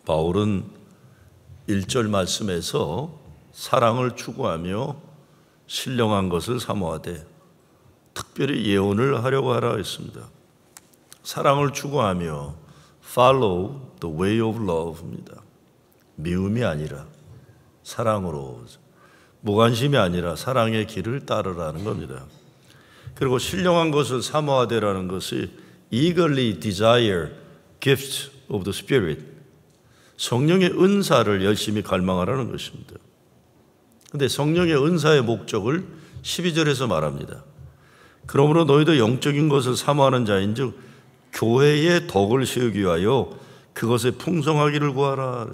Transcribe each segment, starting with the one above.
바울은 1절 말씀에서 사랑을 추구하며 신령한 것을 사모하되 특별히 예언을 하려고 하라 했습니다. 사랑을 추구하며 follow the way of love입니다. 미움이 아니라 사랑으로, 무관심이 아니라 사랑의 길을 따르라는 겁니다. 그리고 신령한 것을 사모하되라는 것이 eagerly desire gifts of the Spirit, 성령의 은사를 열심히 갈망하라는 것입니다. 그런데 성령의 은사의 목적을 12절에서 말합니다. 그러므로 너희도 영적인 것을 사모하는 자인즉 교회의 덕을 세우기 위하여 그것에 풍성하기를 구하라.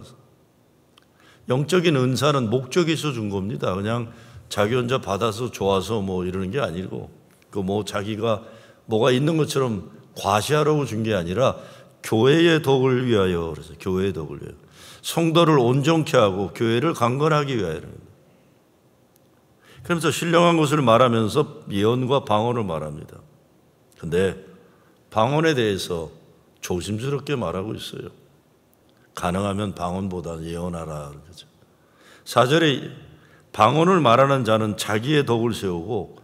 영적인 은사는 목적이 있어 준 겁니다. 그냥 자기 혼자 받아서 좋아서 뭐 이러는 게 아니고, 그 뭐 자기가 뭐가 있는 것처럼 과시하려고 준 게 아니라 교회의 덕을 위하여, 그래서 교회의 덕을 위하여 성도를 온전케 하고 교회를 강건하기 위하여. 그러면서 신령한 것을 말하면서 예언과 방언을 말합니다. 그런데 방언에 대해서 조심스럽게 말하고 있어요. 가능하면 방언보다 예언하라. 그러죠. 4절에 방언을 말하는 자는 자기의 덕을 세우고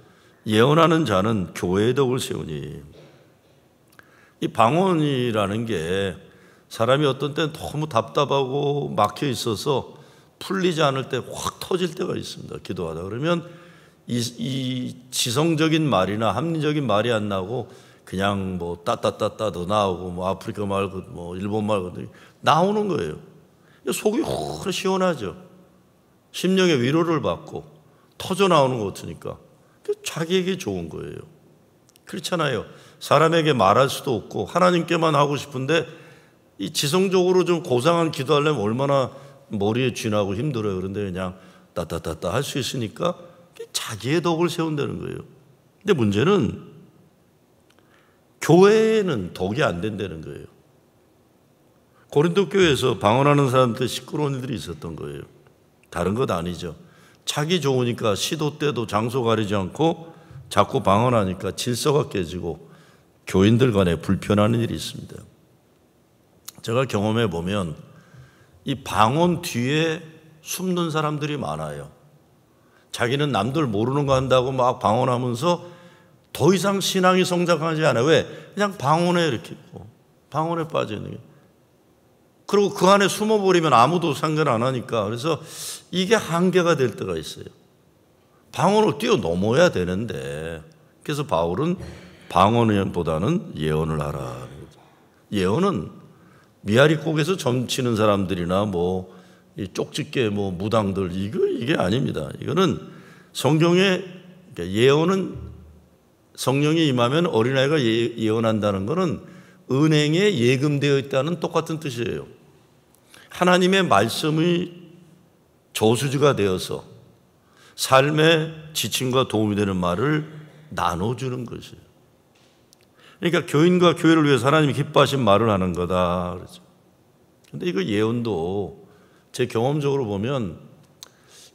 예언하는 자는 교회의 덕을 세우니, 이 방언이라는 게 사람이 어떤 때는 너무 답답하고 막혀 있어서 풀리지 않을 때 확 터질 때가 있습니다. 기도하다 그러면 이 지성적인 말이나 합리적인 말이 안 나오고 그냥 뭐 따따따따도 나오고 뭐 아프리카 말, 뭐 일본 말 나오는 거예요. 속이 확 시원하죠. 심령의 위로를 받고 터져 나오는 것 같으니까 자기에게 좋은 거예요. 그렇잖아요. 사람에게 말할 수도 없고 하나님께만 하고 싶은데 이 지성적으로 좀 고상한 기도하려면 얼마나 머리에 쥐나고 힘들어요. 그런데 그냥 따따따따 할 수 있으니까 자기의 덕을 세운다는 거예요. 근데 문제는 교회에는 덕이 안 된다는 거예요. 고린도 교회에서 방언하는 사람들 시끄러운 일들이 있었던 거예요. 다른 것 아니죠. 자기 좋으니까 시도 때도 장소 가리지 않고 자꾸 방언하니까 질서가 깨지고 교인들 간에 불편하는 일이 있습니다. 제가 경험해 보면 이 방언 뒤에 숨는 사람들이 많아요. 자기는 남들 모르는 거 한다고 막 방언하면서 더 이상 신앙이 성장하지 않아요. 왜? 그냥 방언에 이렇게 있고 방언에 빠져 있는 게. 그리고 그 안에 숨어버리면 아무도 상관 안 하니까. 그래서 이게 한계가 될 때가 있어요. 방언을 뛰어넘어야 되는데, 그래서 바울은 방언보다는 예언을 하라. 예언은 미아리곡에서 점치는 사람들이나 뭐 쪽집게 뭐 무당들 이게 아닙니다. 이거는 성경에, 예언은 성령이 임하면 어린아이가 예언한다는 것은 은행에 예금되어 있다는 똑같은 뜻이에요. 하나님의 말씀이 저수지가 되어서 삶의 지침과 도움이 되는 말을 나눠주는 것이에요. 그러니까 교인과 교회를 위해서 하나님이 기뻐하신 말을 하는 거다. 그렇죠. 근데 이거 예언도 제 경험적으로 보면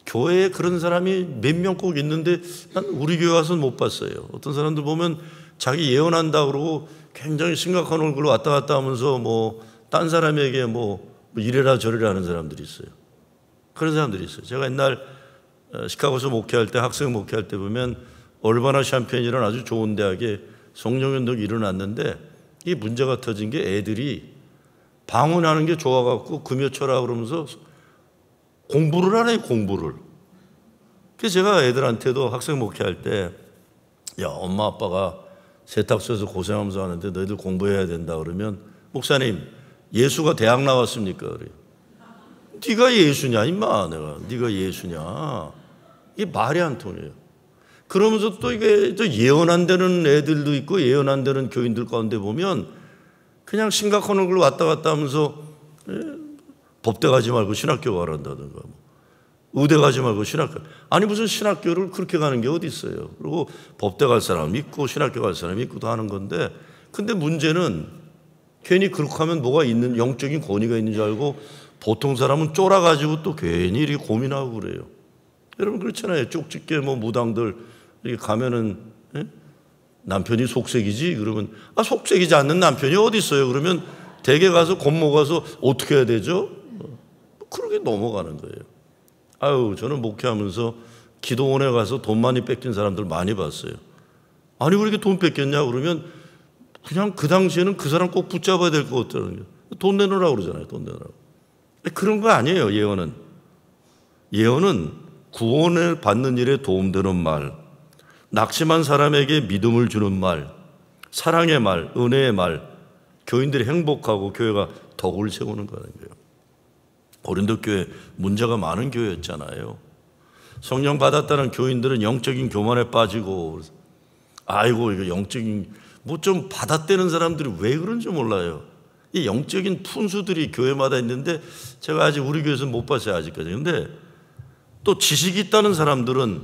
교회에 그런 사람이 몇 명 꼭 있는데 난 우리 교회 와서는 못 봤어요. 어떤 사람들 보면 자기 예언한다 그러고 굉장히 심각한 얼굴로 왔다 갔다 하면서 뭐 딴 사람에게 뭐 이래라 저래라 하는 사람들이 있어요. 그런 사람들이 있어요. 제가 옛날 시카고에서 목회할 때, 학생 목회할 때 보면 얼바나 샴페인이라는 아주 좋은 대학에 성령연독이 일어났는데 이 문제가 터진 게 애들이 방언하는 게 좋아갖고 금요 쳐라 그러면서 공부를 하네, 공부를. 그래서 제가 애들한테도 학생 목회할 때, 야, 엄마 아빠가 세탁소에서 고생하면서 하는데 너희들 공부해야 된다 그러면, 목사님, 예수가 대학 나왔습니까? 그래요. 네가 예수냐, 임마. 네가 예수냐. 이게 말이 안 통해요. 그러면서 또 이게 또 예언 안 되는 애들도 있고 예언 안 되는 교인들 가운데 보면 그냥 심각한 얼굴로 왔다 갔다 하면서 법대 가지 말고 신학교 가란다든가, 의대 가지 말고 신학교. 아니 무슨 신학교를 그렇게 가는 게 어디 있어요. 그리고 법대 갈 사람 있고 신학교 갈 사람 있고 다 하는 건데, 근데 문제는 괜히 그렇게 하면 뭐가 있는, 영적인 권위가 있는 줄 알고 보통 사람은 쫄아가지고 또 괜히 이렇게 고민하고 그래요. 여러분 그렇잖아요. 쪽집게 뭐 무당들 이렇게 가면은 남편이 속색이지 그러면, 속색이지 않는 남편이 어디 있어요. 그러면 댁에 가서 곤모 가서 어떻게 해야 되죠? 그러게 넘어가는 거예요. 아유, 저는 목회하면서 기도원에 가서 돈 많이 뺏긴 사람들 많이 봤어요. 아니, 왜 이렇게 돈 뺏겼냐 그러면 그냥 그 당시에는 그 사람 꼭 붙잡아야 될 것 같다는 거예요. 돈 내놓으라고 그러잖아요. 돈 내놓으라고. 그런 거 아니에요. 예언은. 예언은 구원을 받는 일에 도움되는 말, 낙심한 사람에게 믿음을 주는 말, 사랑의 말, 은혜의 말, 교인들이 행복하고 교회가 덕을 세우는 거라는 거예요. 고린도 교회 문제가 많은 교회였잖아요. 성령 받았다는 교인들은 영적인 교만에 빠지고, 아이고 이거 영적인 뭐 좀 받았다는 사람들이 왜 그런지 몰라요. 이 영적인 푼수들이 교회마다 있는데 제가 아직 우리 교회에서는 못 봤어요, 아직까지. 근데 또 지식이 있다는 사람들은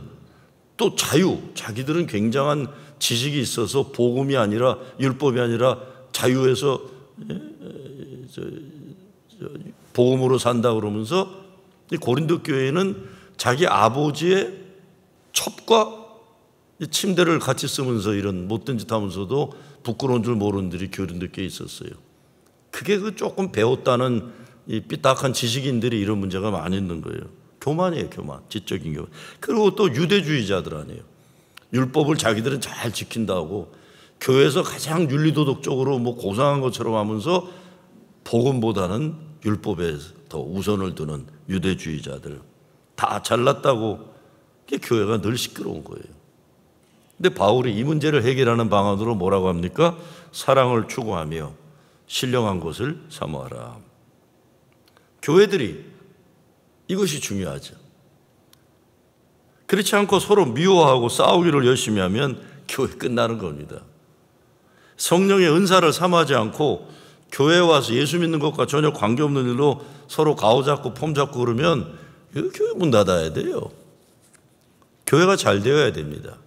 또 자기들은 굉장한 지식이 있어서 복음이 아니라 율법이 아니라 자유에서 복음으로 산다 그러면서 고린도 교회는 자기 아버지의 첩과 침대를 같이 쓰면서 이런 못된 짓 하면서도 부끄러운 줄 모르는 들이 고린도 교회에 있었어요. 그게 그 조금 배웠다는 이 삐딱한 지식인들이 이런 문제가 많이 있는 거예요. 교만이에요, 교만. 지적인 교만. 그리고 또 유대주의자들 아니에요. 율법을 자기들은 잘 지킨다고 교회에서 가장 윤리도덕적으로 뭐 고상한 것처럼 하면서 복음보다는 율법에 더 우선을 두는 유대주의자들. 다 잘났다고 교회가 늘 시끄러운 거예요. 근데 바울이 이 문제를 해결하는 방안으로 뭐라고 합니까? 사랑을 추구하며 신령한 것을 사모하라. 교회들이 이것이 중요하죠. 그렇지 않고 서로 미워하고 싸우기를 열심히 하면 교회 끝나는 겁니다. 성령의 은사를 삼하지 않고 교회에 와서 예수 믿는 것과 전혀 관계없는 일로 서로 가오잡고 폼잡고 그러면 교회 문 닫아야 돼요. 교회가 잘 되어야 됩니다.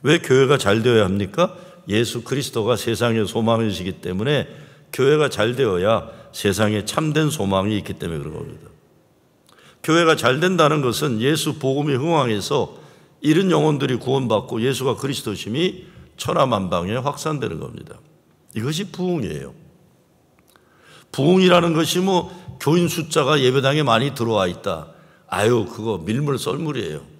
왜 교회가 잘 되어야 합니까? 예수 그리스도가 세상의 소망이시기 때문에 교회가 잘 되어야 세상에 참된 소망이 있기 때문에 그런 겁니다. 교회가 잘 된다는 것은 예수 복음이 흥왕해서 잃은 영혼들이 구원받고 예수가 그리스도심이 천하만방에 확산되는 겁니다. 이것이 부흥이에요. 부흥이라는 것이 뭐 교인 숫자가 예배당에 많이 들어와 있다. 아유, 그거 밀물 썰물이에요.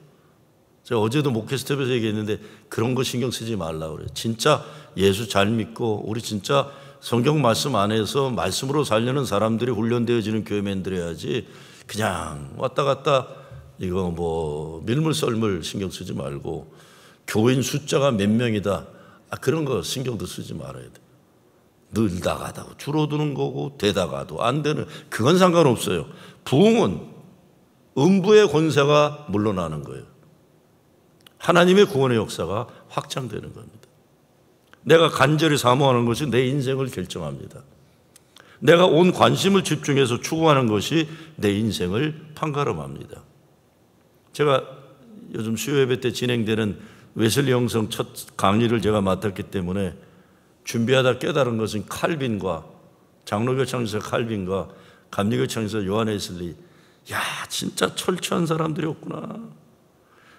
제가 어제도 목회 스텝에서 얘기했는데 그런 거 신경 쓰지 말라고 그래요. 진짜 예수 잘 믿고 우리 진짜 성경 말씀 안에서 말씀으로 살려는 사람들이 훈련되어지는 교회맨들이어야지 그냥 왔다 갔다 이거 뭐 밀물 썰물 신경 쓰지 말고 교인 숫자가 몇 명이다. 그런 거 신경도 쓰지 말아야 돼. 늘다가도 줄어드는 거고 되다가도 안 되는 그건 상관없어요. 부흥은 음부의 권세가 물러나는 거예요. 하나님의 구원의 역사가 확장되는 겁니다. 내가 간절히 사모하는 것이 내 인생을 결정합니다. 내가 온 관심을 집중해서 추구하는 것이 내 인생을 판가름합니다. 제가 요즘 수요예배 때 진행되는 웨슬리 영성 첫 강의를 제가 맡았기 때문에 준비하다 깨달은 것은 칼빈과 장로교 창시자 칼빈과 감리교 창시자 요한 웨슬리, 야 진짜 철저한 사람들이었구나.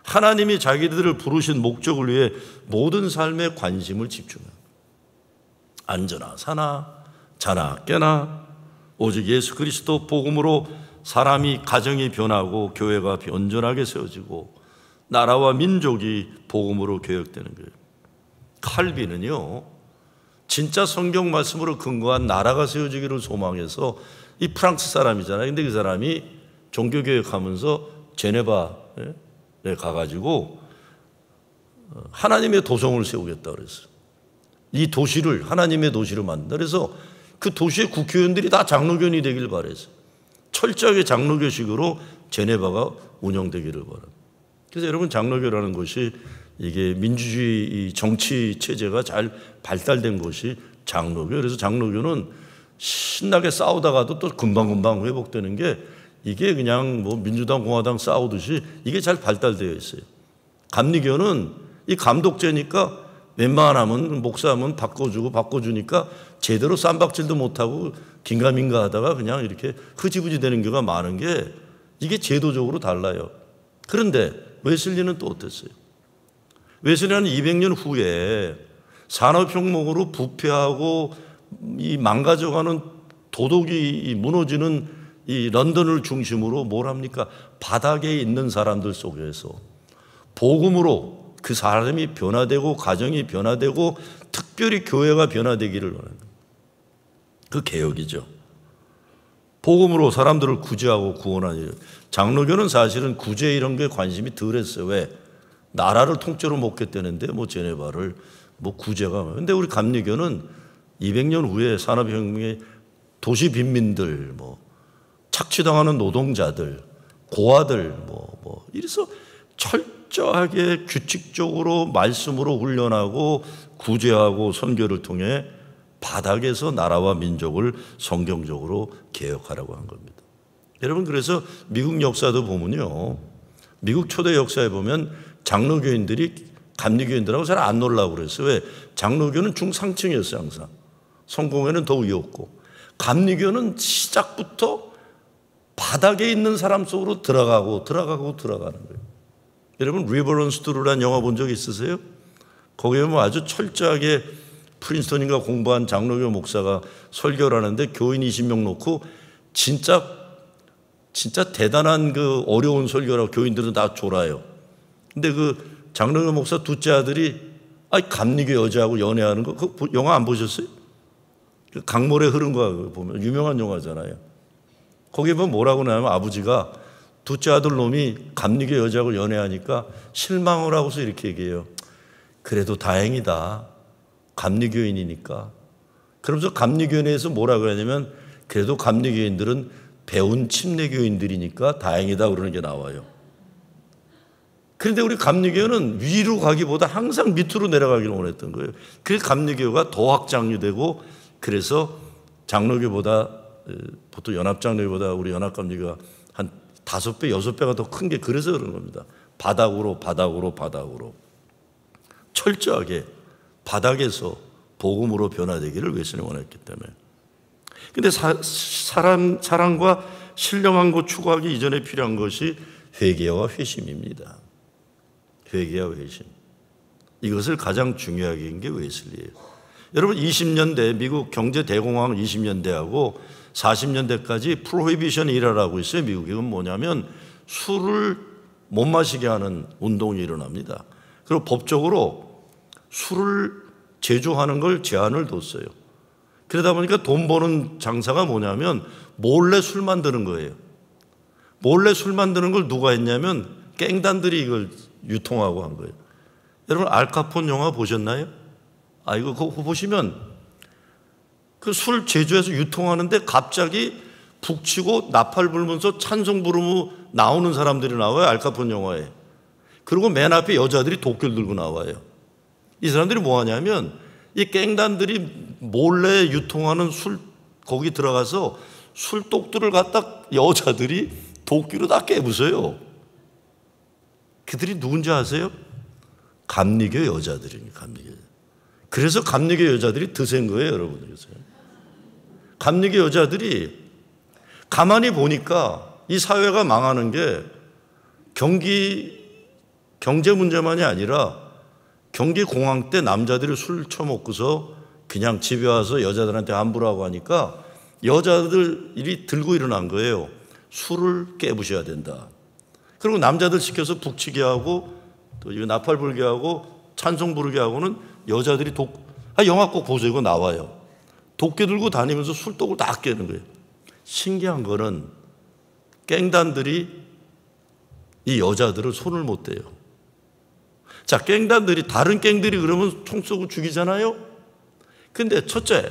하나님이 자기들을 부르신 목적을 위해 모든 삶에 관심을 집중합니다. 앉으나 사나 자나 깨나 오직 예수 그리스도 복음으로 사람이 가정이 변하고 교회가 온전하게 세워지고 나라와 민족이 복음으로 개혁되는 거예요. 칼빈은요 진짜 성경 말씀으로 근거한 나라가 세워지기를 소망해서 이 프랑스 사람이잖아요. 근데 그 사람이 종교개혁하면서 제네바에 가가지고 하나님의 도성을 세우겠다 그랬어요. 이 도시를 하나님의 도시로 만든다. 그래서 그 도시의 국회의원들이 다 장로교인이 되길 바랬어요. 철저하게 장로교식으로 제네바가 운영되기를 바랍니다. 그래서 여러분 장로교라는 것이 이게 민주주의 정치 체제가 잘 발달된 것이 장로교. 그래서 장로교는 신나게 싸우다가도 또 금방금방 회복되는 게 이게 그냥 뭐 민주당 공화당 싸우듯이 이게 잘 발달되어 있어요. 감리교는 이 감독제니까 웬만하면 목사하면 바꿔주니까 제대로 쌈박질도 못하고 긴가민가 하다가 그냥 이렇게 흐지부지 되는 경우가 많은 게 이게 제도적으로 달라요. 그런데 웨슬리는 또 어땠어요? 웨슬리는 200년 후에 산업혁명으로 부패하고 이 망가져가는 도덕이 무너지는 이 런던을 중심으로 뭘 합니까? 바닥에 있는 사람들 속에서 복음으로 그 사람이 변화되고 가정이 변화되고 특별히 교회가 변화되기를 원하는 거예요. 그 개혁이죠. 복음으로 사람들을 구제하고 구원하는 일. 장로교는 사실은 구제 이런 게 관심이 덜했어요. 왜? 나라를 통째로 먹겠다는데 뭐 제네바를 뭐 구제가. 근데 우리 감리교는 200년 후에 산업혁명의 도시 빈민들, 뭐 착취당하는 노동자들, 고아들, 이래서 철저하게 규칙적으로 말씀으로 훈련하고 구제하고 선교를 통해 바닥에서 나라와 민족을 성경적으로 개혁하라고 한 겁니다. 여러분, 그래서 미국 역사도 보면요, 미국 초대 역사에 보면 장로교인들이 감리교인들하고 잘 안 놀라고 그랬어요. 왜? 장로교는 중상층이었어요. 항상 성공회는 더 위에 없고, 감리교는 시작부터 바닥에 있는 사람 속으로 들어가는 거예요. 여러분, 리버런스루라는 영화 본 적 있으세요? 거기에 보면 아주 철저하게 프린스턴인가 공부한 장로교 목사가 설교를 하는데 교인 20명 놓고 진짜 대단한 그 어려운 설교라고 교인들은 다 졸아요. 근데 그 장로교 목사 둘째 아들이 감리교 여자하고 연애하는 거, 그 영화 안 보셨어요? 그 강물에 흐른 거 보면 유명한 영화잖아요. 거기에 보면 뭐라고 나오면 아버지가 둘째 아들 놈이 감리교 여자하고 연애하니까 실망을 하고서 이렇게 얘기해요. 그래도 다행이다. 감리교인이니까. 그러면서 감리교인에서 뭐라고 하냐면 그래도 감리교인들은 배운 침례교인들이니까 다행이다 그러는 게 나와요. 그런데 우리 감리교는 위로 가기보다 항상 밑으로 내려가기를 원했던 거예요. 그래서 감리교가 더 확장되고, 그래서 장로교보다, 보통 연합장로교보다 우리 연합감리교가 한 5배, 6배가 더 큰 게 그래서 그런 겁니다. 바닥으로 철저하게 바닥에서 복음으로 변화되기를 웨슬리가 원했기 때문에. 그런데 사랑과 신령한 것 추구하기 이전에 필요한 것이 회개와 회심입니다. 회개와 회심. 이것을 가장 중요하게 한 게 웨슬리예요. 여러분, 20년대 미국 경제 대공황 20년대하고 40년대까지 프로히비션 이라라고 있어요. 미국이. 이건 뭐냐면 술을 못 마시게 하는 운동이 일어납니다. 그리고 법적으로 술을 제조하는 걸 제한을 뒀어요. 그러다 보니까 돈 버는 장사가 뭐냐면 몰래 술 만드는 거예요. 몰래 술 만드는 걸 누가 했냐면 갱단들이 이걸 유통하고 한 거예요. 여러분, 알카폰 영화 보셨나요? 이거 보시면 그 술 제조해서 유통하는데 갑자기 북치고 나팔 불면서 찬송 부르고 나오는 사람들이 나와요. 알카폰 영화에. 그리고 맨 앞에 여자들이 도끼를 들고 나와요. 이 사람들이 뭐 하냐면 이 갱단들이 몰래 유통하는 술, 거기 들어가서 술독들을 갖다 여자들이 도끼로 다 깨부숴요. 그들이 누군지 아세요? 감리교 여자들입니다. 감리교. 그래서 감리교 여자들이 드센 거예요, 여러분. 감리교 여자들이 가만히 보니까 이 사회가 망하는 게 경제 문제만이 아니라 경기 공황 때 남자들이 술 처먹고서 그냥 집에 와서 여자들한테 안부를 하고 하니까 여자들이 들고 일어난 거예요. 술을 깨부셔야 된다. 그리고 남자들 시켜서 북치게 하고 또 이거 나팔 불게 하고 찬송 부르게 하고는 여자들이 영화 꼭 보세요. 이거 나와요. 도끼 들고 다니면서 술독을 다 깨는 거예요. 신기한 거는 갱단들이 이 여자들을 손을 못 대요. 자, 갱단들이, 다른 갱들이 그러면 총 쏘고 죽이잖아요. 근데 첫째,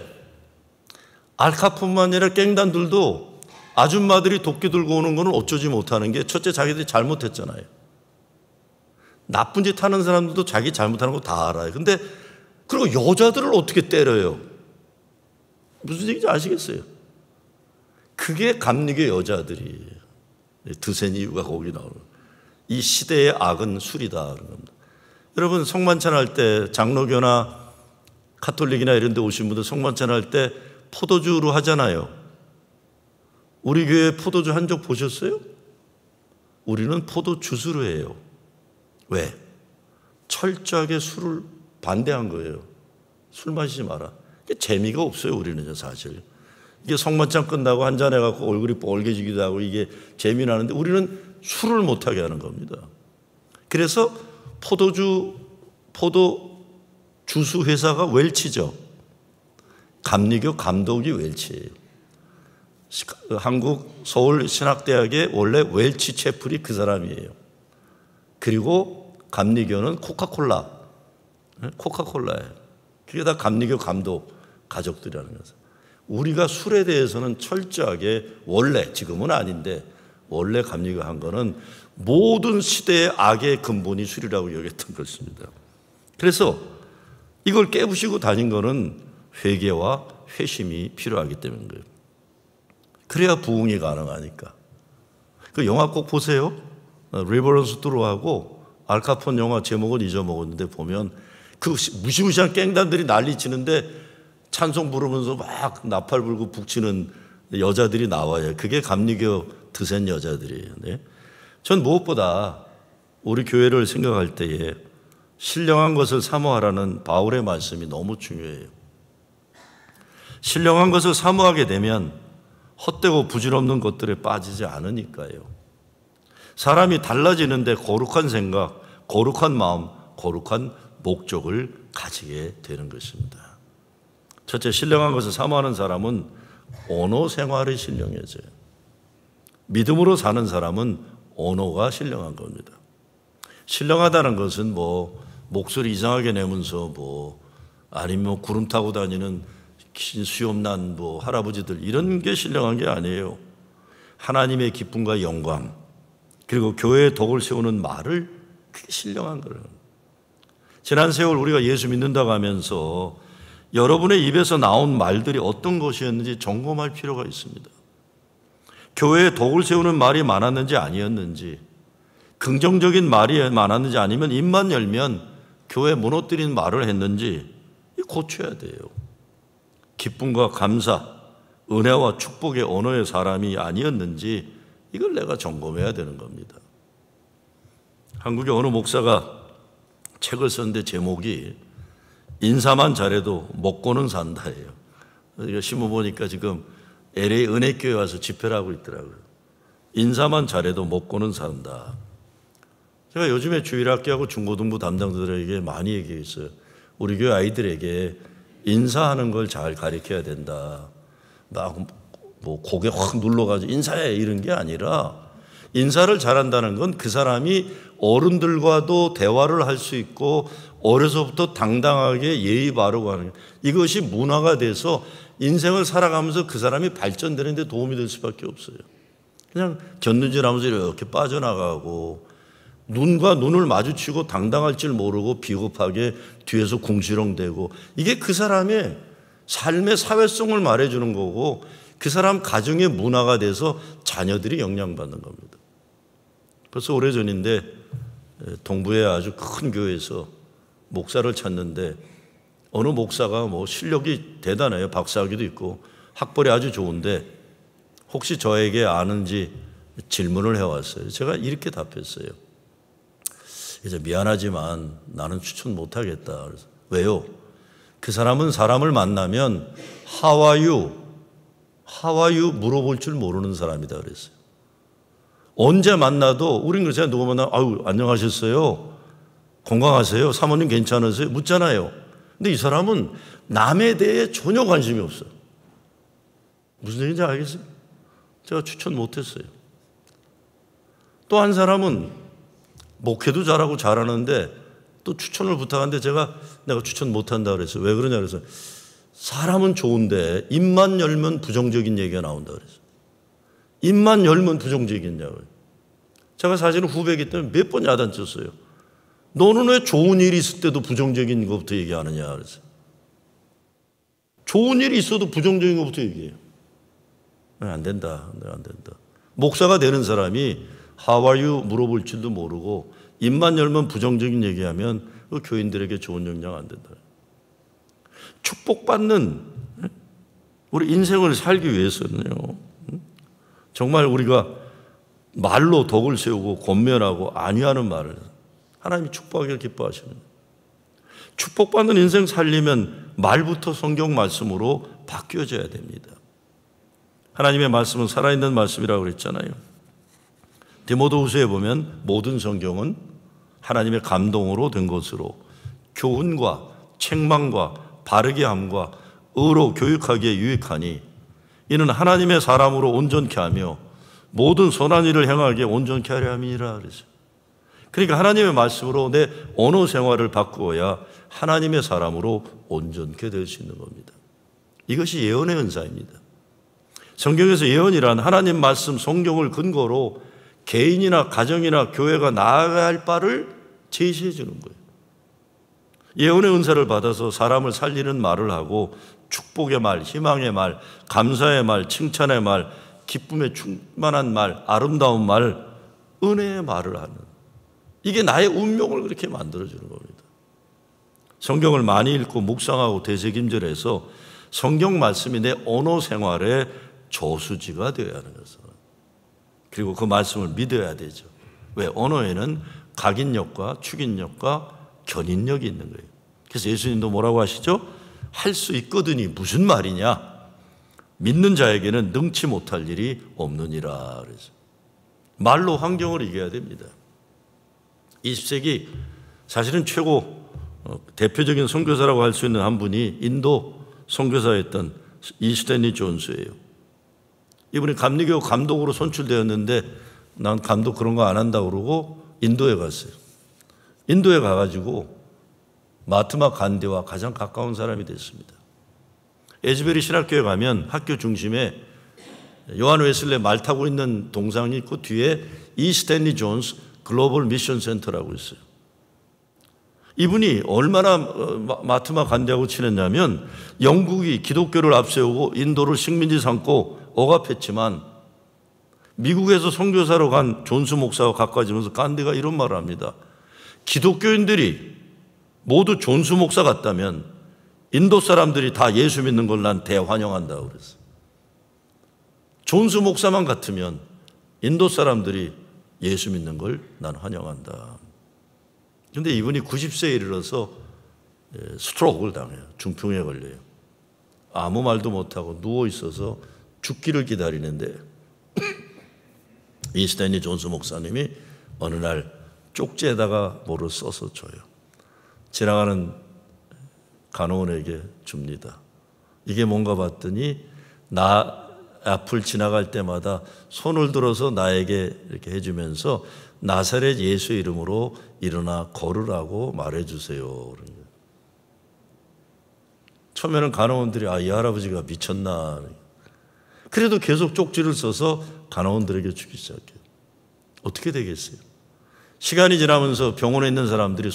알카폰만 아니라 갱단들도 아줌마들이 도끼 들고 오는 거는 어쩌지 못하는 게, 첫째, 자기들이 잘못했잖아요. 나쁜 짓 하는 사람들도 자기 잘못하는 거 다 알아요. 근데 그리고 여자들을 어떻게 때려요? 무슨 얘기인지 아시겠어요? 그게 감리교 여자들이 드센 이유가 거기 나오는 거예요. 이 시대의 악은 술이다 그런 겁니다. 여러분, 성만찬 할 때 장로교나 카톨릭이나 이런 데 오신 분들 성만찬 할 때 포도주로 하잖아요. 우리 교회 포도주 한 적 보셨어요? 우리는 포도주스로 해요. 왜? 철저하게 술을 반대한 거예요. 술 마시지 마라. 재미가 없어요, 우리는 사실. 이게 성만찬 끝나고 한잔해갖고 얼굴이 뻘개지기도 하고 이게 재미나는데 우리는 술을 못하게 하는 겁니다. 그래서 포도 주스 회사가 웰치죠. 감리교 감독이 웰치예요. 한국 서울신학대학의 원래 웰치 채플이 그 사람이에요. 그리고 감리교는 코카콜라예요. 그게 다 감리교 감독 가족들이라는 거죠. 우리가 술에 대해서는 철저하게 원래, 지금은 아닌데 원래 감리교 한 거는 모든 시대의 악의 근본이 술이라고 여겼던 것입니다. 그래서 이걸 깨부시고 다닌 거는 회개와 회심이 필요하기 때문인 거예요. 그래야 부흥이 가능하니까. 그 영화 꼭 보세요. 리버런스 트루하고 알카폰 영화 제목은 잊어먹었는데 보면 그 무시무시한 갱단들이 난리치는데 찬송 부르면서 막 나팔 불고 북치는 여자들이 나와요. 그게 감리교 드센 여자들이에요. 네. 전 무엇보다 우리 교회를 생각할 때에 신령한 것을 사모하라는 바울의 말씀이 너무 중요해요. 신령한 것을 사모하게 되면 헛되고 부질없는 것들에 빠지지 않으니까요. 사람이 달라지는데 거룩한 생각, 거룩한 마음, 거룩한 목적을 가지게 되는 것입니다. 첫째, 신령한 것을 사모하는 사람은 언어 생활이 신령해져요. 믿음으로 사는 사람은 언어가 신령한 겁니다. 신령하다는 것은 목소리 이상하게 내면서 아니면 구름 타고 다니는 수염난 할아버지들 이런 게 신령한 게 아니에요. 하나님의 기쁨과 영광 그리고 교회의 덕을 세우는 말을 그게 신령한 거예요. 지난 세월 우리가 예수 믿는다고 하면서 여러분의 입에서 나온 말들이 어떤 것이었는지 점검할 필요가 있습니다. 교회의 덕을 세우는 말이 많았는지 아니었는지, 긍정적인 말이 많았는지 아니면 입만 열면 교회 무너뜨린 말을 했는지 고쳐야 돼요. 기쁨과 감사, 은혜와 축복의 언어의 사람이 아니었는지 이걸 내가 점검해야 되는 겁니다. 한국의 어느 목사가 책을 썼는데 제목이 인사만 잘해도 먹고는 산다예요. 이거 신문 보니까 지금 LA 은혜교회 와서 집회를 하고 있더라고요. 인사만 잘해도 먹고는 산다. 제가 요즘에 주일학교하고 중고등부 담당자들에게 많이 얘기했어요. 우리 교회 아이들에게 인사하는 걸 잘 가르쳐야 된다. 막 고개 확 눌러가지고 인사해 이런 게 아니라 인사를 잘한다는 건 그 사람이 어른들과도 대화를 할 수 있고 어려서부터 당당하게 예의 바르고 하는 이것이 문화가 돼서 인생을 살아가면서 그 사람이 발전되는 데 도움이 될 수밖에 없어요. 그냥 곁눈질하면서 이렇게 빠져나가고 눈과 눈을 마주치고 당당할 줄 모르고 비겁하게 뒤에서 궁시렁대고 이게 그 사람의 삶의 사회성을 말해주는 거고 그 사람 가정의 문화가 돼서 자녀들이 영향받는 겁니다. 벌써 오래전인데 동부의 아주 큰 교회에서 목사를 찾는데 어느 목사가 실력이 대단해요. 박사학위도 있고 학벌이 아주 좋은데 혹시 저에게 아는지 질문을 해왔어요. 제가 이렇게 답했어요. 이제 미안하지만 나는 추천 못하겠다. 그래서 왜요? 그 사람은 사람을 만나면 How are you 물어볼 줄 모르는 사람이다 그랬어요. 언제 만나도 우린 그렇잖아요. 누구 만나면 아유 안녕하셨어요? 건강하세요? 사모님 괜찮으세요? 묻잖아요. 근데 이 사람은 남에 대해 전혀 관심이 없어요. 무슨 얘기인지 알겠어요? 제가 추천 못했어요. 또 한 사람은 목회도 잘하고 잘하는데 또 추천을 부탁하는데 내가 추천 못한다 그랬어요. 왜 그러냐 그래서 사람은 좋은데 입만 열면 부정적인 얘기가 나온다 그랬어요. 입만 열면 부정적이냐고요. 제가 사실은 후배이기 때문에 몇 번 야단쳤어요. 너는 왜 좋은 일이 있을 때도 부정적인 것부터 얘기하느냐 그랬어요. 좋은 일이 있어도 부정적인 것부터 얘기해요. 안 된다. 안 된다. 목사가 되는 사람이 How are you 물어볼 줄도 모르고 입만 열면 부정적인 얘기하면 그 교인들에게 좋은 영향 안 된다. 축복받는 우리 인생을 살기 위해서는요. 정말 우리가 말로 덕을 세우고 권면하고 안위하는 말을 하나님이 축복하기를 기뻐하십니다. 축복받는 인생 살려면 말부터 성경 말씀으로 바뀌어져야 됩니다. 하나님의 말씀은 살아있는 말씀이라고 그랬잖아요. 디모데후서에 보면 모든 성경은 하나님의 감동으로 된 것으로 교훈과 책망과 바르게 함과 의로 교육하기에 유익하니 이는 하나님의 사람으로 온전케 하며 모든 선한 일을 행하기에 온전케 하려 함이니라 그랬어요. 그러니까 하나님의 말씀으로 내 언어 생활을 바꾸어야 하나님의 사람으로 온전케 될 수 있는 겁니다. 이것이 예언의 은사입니다. 성경에서 예언이란 하나님 말씀 성경을 근거로 개인이나 가정이나 교회가 나아가야 할 바를 제시해 주는 거예요. 예언의 은사를 받아서 사람을 살리는 말을 하고 축복의 말, 희망의 말, 감사의 말, 칭찬의 말, 기쁨에 충만한 말, 아름다운 말, 은혜의 말을 하는, 이게 나의 운명을 그렇게 만들어주는 겁니다. 성경을 많이 읽고 묵상하고 되새김질해서 성경 말씀이 내 언어 생활의 저수지가 되어야 하는 것은, 그리고 그 말씀을 믿어야 되죠. 왜? 언어에는 각인력과 축인력과 견인력이 있는 거예요. 그래서 예수님도 뭐라고 하시죠? 할 수 있거든이 무슨 말이냐? 믿는 자에게는 능치 못할 일이 없느니라. 그래서 말로 환경을 이겨야 됩니다. 20세기 사실은 최고 대표적인 선교사라고 할 수 있는 한 분이 인도 선교사였던 이 스탠리 존스예요. 이분이 감리교 감독으로 선출되었는데 난 감독 그런 거 안 한다고 그러고 인도에 갔어요. 인도에 가가지고 마트마 간디와 가장 가까운 사람이 됐습니다. 에즈베리 신학교에 가면 학교 중심에 요한 웨슬레 말 타고 있는 동상이 있고 뒤에 이 스탠리 존스 글로벌 미션 센터라고 있어요. 이분이 얼마나 마트마 간디하고 친했냐면 영국이 기독교를 앞세우고 인도를 식민지 삼고 억압했지만 미국에서 선교사로 간 존스 목사와 가까워지면서 간디가 이런 말을 합니다. 기독교인들이 모두 존스 목사 같다면 인도 사람들이 다 예수 믿는 걸 난 대환영한다고 그랬어. 존스 목사만 같으면 인도 사람들이 예수 믿는 걸 난 환영한다. 그런데 이분이 90세에 이르러서 스트로크를 당해요. 중풍에 걸려요. 아무 말도 못하고 누워 있어서 죽기를 기다리는데 이 스탠리 존스 목사님이 어느 날 쪽지에다가 뭐를 써서 줘요. 지나가는 간호원에게 줍니다. 이게 뭔가 봤더니 나 앞을 지나갈 때마다 손을 들어서 나에게 이렇게 해주면서 나사렛 예수의 이름으로 일어나 걸으라고 말해주세요. 처음에는 간호원들이 이 할아버지가 미쳤나. 그래도 계속 쪽지를 써서 간호원들에게 주기 시작해요. 어떻게 되겠어요? 시간이 지나면서 병원에 있는 사람들이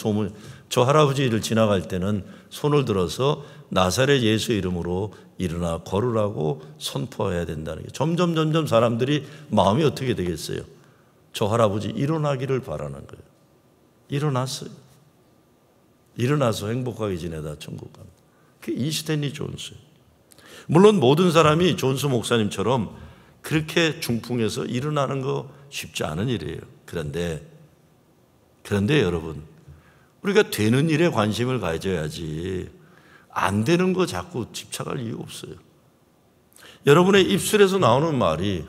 저 할아버지를 지나갈 때는 손을 들어서 나사렛 예수의 이름으로 일어나 걸으라고 선포해야 된다는 게 점점 사람들이 마음이 어떻게 되겠어요? 저 할아버지 일어나기를 바라는 거예요. 일어났어요. 일어나서 행복하게 지내다 천국 갑니다. 그게 이 스탠리 존스예요. 물론 모든 사람이 존스 목사님처럼 그렇게 중풍에서 일어나는 거 쉽지 않은 일이에요. 그런데 여러분, 우리가 되는 일에 관심을 가져야지 안 되는 거 자꾸 집착할 이유 없어요. 여러분의 입술에서 나오는 말이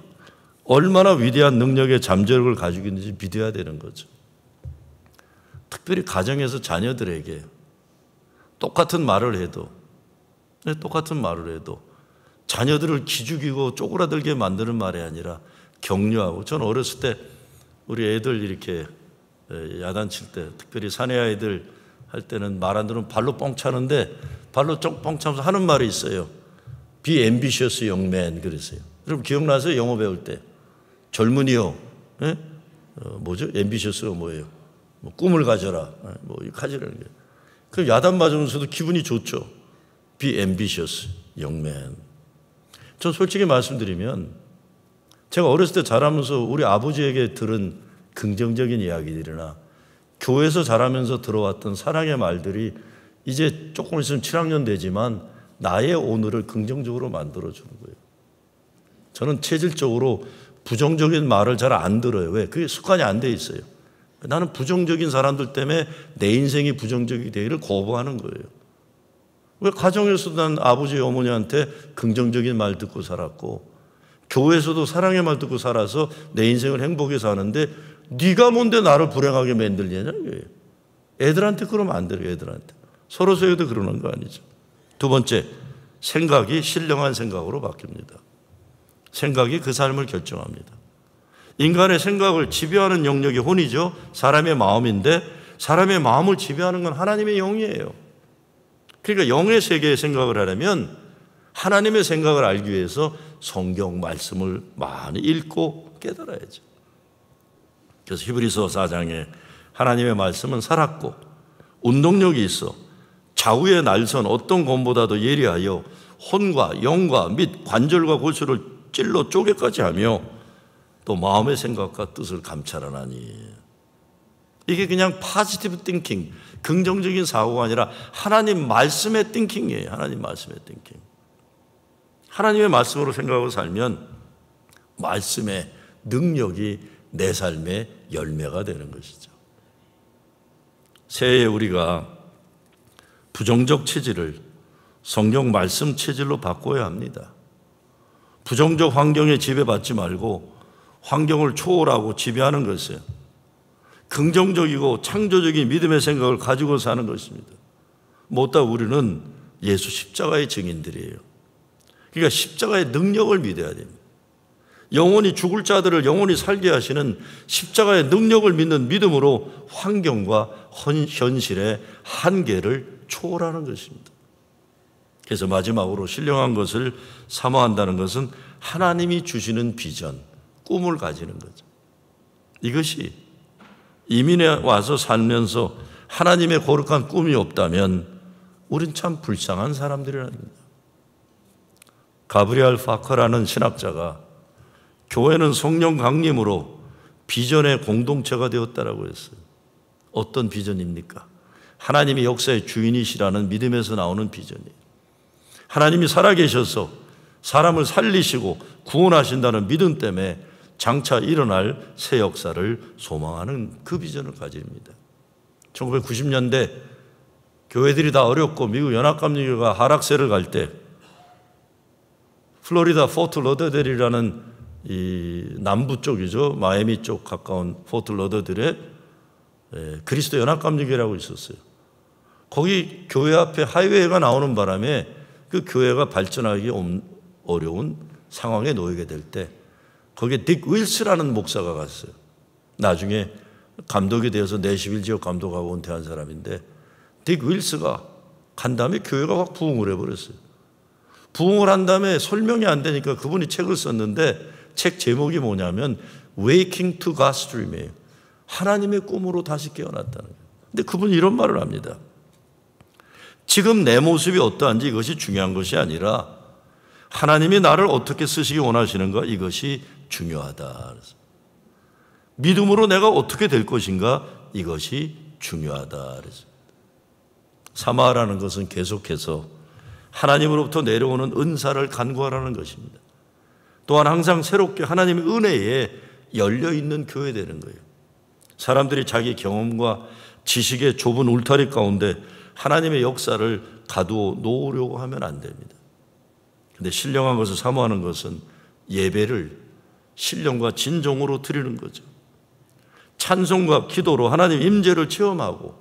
얼마나 위대한 능력의 잠재력을 가지고 있는지 믿어야 되는 거죠. 특별히 가정에서 자녀들에게 똑같은 말을 해도 자녀들을 기죽이고 쪼그라들게 만드는 말이 아니라 격려하고, 저는 어렸을 때 우리 애들 이렇게 야단칠 때, 특별히 사내 아이들 할 때는 말 안 들으면 발로 뻥 차는데, 발로 뻥 차면서 하는 말이 있어요. Be ambitious young man 그랬어요. 여러분 기억나세요? 영어 배울 때 젊은이요, 뭐죠? ambitious가 뭐예요? 꿈을 가져라, 가지라는 게. 그럼 야단 맞으면서도 기분이 좋죠. Be ambitious young man. 전 솔직히 말씀드리면 제가 어렸을 때 자라면서 우리 아버지에게 들은 긍정적인 이야기들이나 교회에서 자라면서 들어왔던 사랑의 말들이 이제 조금 있으면 7학년 되지만 나의 오늘을 긍정적으로 만들어주는 거예요. 저는 체질적으로 부정적인 말을 잘 안 들어요. 왜? 그게 습관이 안 돼 있어요. 나는 부정적인 사람들 때문에 내 인생이 부정적이 되기를 거부하는 거예요. 왜? 가정에서도 난 아버지 어머니한테 긍정적인 말 듣고 살았고, 교회에서도 사랑의 말 듣고 살아서 내 인생을 행복히 사는데 네가 뭔데 나를 불행하게 만들냐냐. 애들한테 그러면 안 돼요. 애들한테. 서로 서로도 그러는 거 아니죠. 두 번째, 생각이 신령한 생각으로 바뀝니다. 생각이 그 삶을 결정합니다. 인간의 생각을 지배하는 영역이 혼이죠. 사람의 마음인데 사람의 마음을 지배하는 건 하나님의 영이에요. 그러니까 영의 세계의 생각을 하려면 하나님의 생각을 알기 위해서 성경 말씀을 많이 읽고 깨달아야죠. 그래서 히브리서 4장에 하나님의 말씀은 살았고 운동력이 있어 좌우의 날선 어떤 검보다도 예리하여 혼과 영과 및 관절과 골수를 찔러 쪼개까지 하며 또 마음의 생각과 뜻을 감찰하나니. 이게 그냥 포지티브 띵킹, 긍정적인 사고가 아니라 하나님 말씀의 띵킹이에요. 하나님 말씀의 띵킹. 하나님의 말씀으로 생각하고 살면 말씀의 능력이 내 삶의 열매가 되는 것이죠. 새해에 우리가 부정적 체질을 성경 말씀 체질로 바꿔야 합니다. 부정적 환경에 지배받지 말고 환경을 초월하고 지배하는 것이에요. 긍정적이고 창조적인 믿음의 생각을 가지고 사는 것입니다. 못다 우리는 예수 십자가의 증인들이에요. 그러니까 십자가의 능력을 믿어야 됩니다. 영원히 죽을 자들을 영원히 살게 하시는 십자가의 능력을 믿는 믿음으로 환경과 현실의 한계를 초월하는 것입니다. 그래서 마지막으로 신령한 것을 사모한다는 것은 하나님이 주시는 비전, 꿈을 가지는 거죠. 이것이 이민에 와서 살면서 하나님의 거룩한 꿈이 없다면 우린 참 불쌍한 사람들이랍니다. 가브리엘 파커라는 신학자가 교회는 성령 강림으로 비전의 공동체가 되었다라고 했어요. 어떤 비전입니까? 하나님이 역사의 주인이시라는 믿음에서 나오는 비전이에요. 하나님이 살아계셔서 사람을 살리시고 구원하신다는 믿음 때문에 장차 일어날 새 역사를 소망하는 그 비전을 가집니다. 1990년대 교회들이 다 어렵고 미국 연합감리교가 하락세를 갈 때 플로리다 포트 러더델이라는 이 남부 쪽이죠. 마이애미 쪽 가까운 포트 러더델에 그리스도 연합감리교회라고 있었어요. 거기 교회 앞에 하이웨이가 나오는 바람에 그 교회가 발전하기 어려운 상황에 놓이게 될 때 거기에 딕 윌스라는 목사가 갔어요. 나중에 감독이 되어서 내시빌 지역 감독하고 은퇴한 사람인데 딕 윌스가 간 다음에 교회가 확 부흥을 해버렸어요. 부흥을 한 다음에 설명이 안 되니까 그분이 책을 썼는데 책 제목이 뭐냐면 Waking to God's Dream이에요. 하나님의 꿈으로 다시 깨어났다는 거예요. 근데 그분이 이런 말을 합니다. 지금 내 모습이 어떠한지 이것이 중요한 것이 아니라 하나님이 나를 어떻게 쓰시기 원하시는가 이것이 중요하다. 믿음으로 내가 어떻게 될 것인가 이것이 중요하다. 사마라는 것은 계속해서 하나님으로부터 내려오는 은사를 간구하라는 것입니다. 또한 항상 새롭게 하나님의 은혜에 열려있는 교회 되는 거예요. 사람들이 자기 경험과 지식의 좁은 울타리 가운데 하나님의 역사를 가두어 놓으려고 하면 안 됩니다. 그런데 신령한 것을 사모하는 것은 예배를 신령과 진정으로 드리는 거죠. 찬송과 기도로 하나님 임재를 체험하고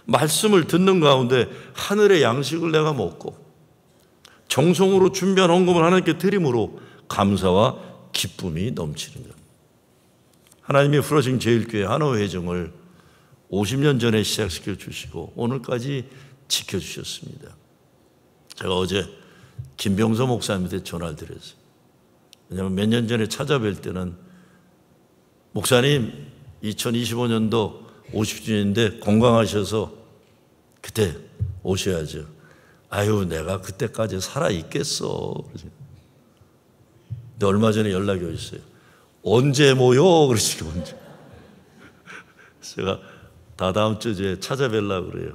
말씀을 듣는 가운데 하늘의 양식을 내가 먹고 정성으로 준비한 헌금을 하나님께 드림으로 감사와 기쁨이 넘치는 것. 하나님이 프로징 제일교회 한화회정을 50년 전에 시작시켜 주시고 오늘까지 지켜주셨습니다. 제가 어제 김병서 목사님한테 전화를 드렸어요. 왜냐하면 몇 년 전에 찾아뵐 때는 목사님 2025년도 50주년인데 건강하셔서 그때 오셔야죠. 아유 내가 그때까지 살아있겠어. 근데 얼마 전에 연락이 오셨어요. 언제 모여? 그러시고 언제. 제가 다다음 주에 찾아뵈려고 그래요.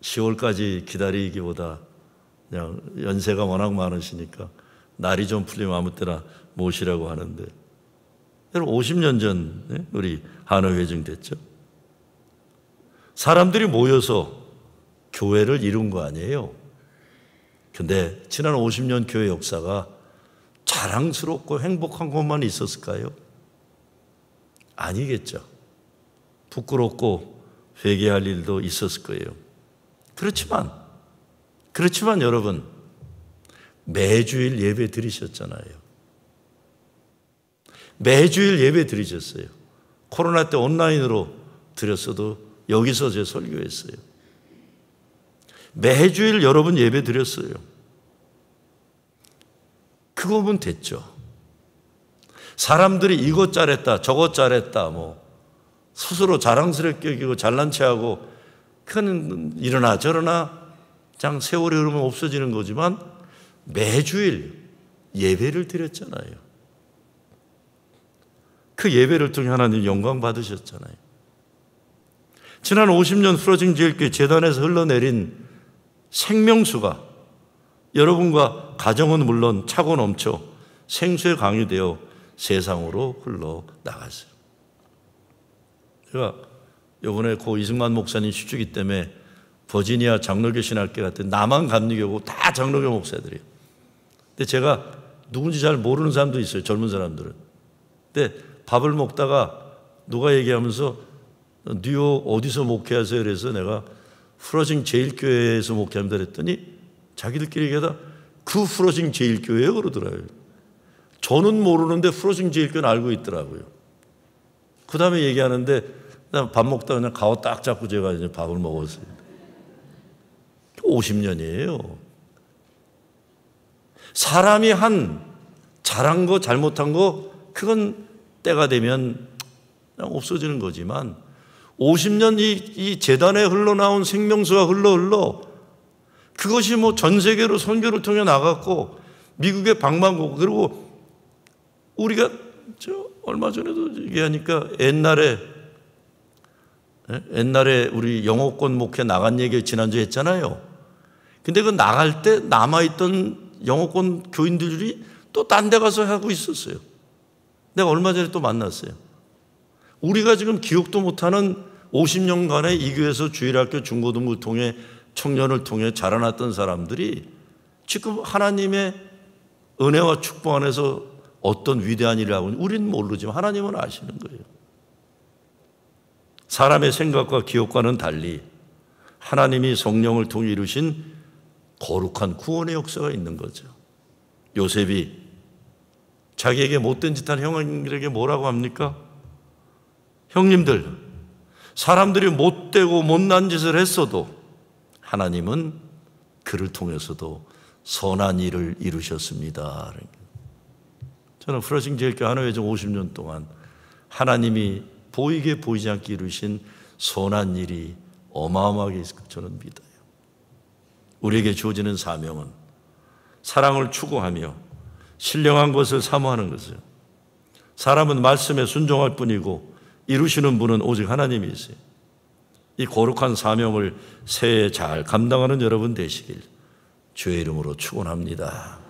10월까지 기다리기보다 그냥 연세가 워낙 많으시니까 날이 좀 풀리면 아무 때나 모시라고 하는데 여러분 50년 전 우리 한화회정 됐죠. 사람들이 모여서 교회를 이룬 거 아니에요. 근데 지난 50년 교회 역사가 자랑스럽고 행복한 것만 있었을까요? 아니겠죠. 부끄럽고 회개할 일도 있었을 거예요. 그렇지만 여러분, 매주일 예배 드리셨잖아요. 매주일 예배 드리셨어요. 코로나 때 온라인으로 드렸어도 여기서 제 설교했어요. 매주일 여러분 예배 드렸어요. 그거면 됐죠. 사람들이 이것 잘했다, 저것 잘했다, 스스로 자랑스럽게 여기고 잘난 체하고, 그건 이러나 저러나 그냥 세월이 흐르면 없어지는 거지만 매주일 예배를 드렸잖아요. 그 예배를 통해 하나님 영광 받으셨잖아요. 지난 50년 프로징 제일교회 재단에서 흘러내린 생명수가 여러분과 가정은 물론 차고 넘쳐 생수에 강유되어 세상으로 흘러나갔어요. 제가 이번에 고 이승만 목사님 시주기 때문에 버지니아 장로교 신학교 갔더니 남한 감리교고 다 장로교 목사들이에요. 근데 제가 누군지 잘 모르는 사람도 있어요. 젊은 사람들은. 근데 밥을 먹다가 누가 얘기하면서 뉴욕 어디서 목회하세요? 그래서 내가 프로징 제일교회에서 목회합니다 그랬더니 자기들끼리 얘기하다 그 프로징 제일교회요? 그러더라고요. 저는 모르는데 프로징 제일교회는 알고 있더라고요. 그 다음에 얘기하는데 밥 먹다가 그냥 가오 딱 잡고 제가 이제 밥을 먹었어요. 50년이에요. 사람이 한 잘한 거 잘못한 거 그건 때가 되면 그냥 없어지는 거지만 50년 이 재단에 흘러나온 생명수가 흘러 그것이 전 세계로 선교를 통해 나갔고 미국의 방방곡, 그리고 우리가 얼마 전에도 얘기하니까 옛날에 우리 영어권 목회 나간 얘기 지난주에 했잖아요. 근데 그 나갈 때 남아있던 영어권 교인들이 또 딴 데 가서 하고 있었어요. 내가 얼마 전에 또 만났어요. 우리가 지금 기억도 못하는 50년간의 이 교회에서 주일학교 중고등부 통해 청년을 통해 자라났던 사람들이 지금 하나님의 은혜와 축복 안에서 어떤 위대한 일을 하고 있는지 우리는 모르지만 하나님은 아시는 거예요. 사람의 생각과 기억과는 달리 하나님이 성령을 통해 이루신 거룩한 구원의 역사가 있는 거죠. 요셉이 자기에게 못된 짓 한 형님들에게 뭐라고 합니까? 형님들, 사람들이 못되고 못난 짓을 했어도 하나님은 그를 통해서도 선한 일을 이루셨습니다. 저는 프로징 제일교회 한화회장 50년 동안 하나님이 보이게 보이지 않게 이루신 선한 일이 어마어마하게 있을 것 저는 믿어요. 우리에게 주어지는 사명은 사랑을 추구하며 신령한 것을 사모하는 것이에요. 사람은 말씀에 순종할 뿐이고 이루시는 분은 오직 하나님이세요. 이 거룩한 사명을 새해 잘 감당하는 여러분 되시길 주의 이름으로 축원합니다.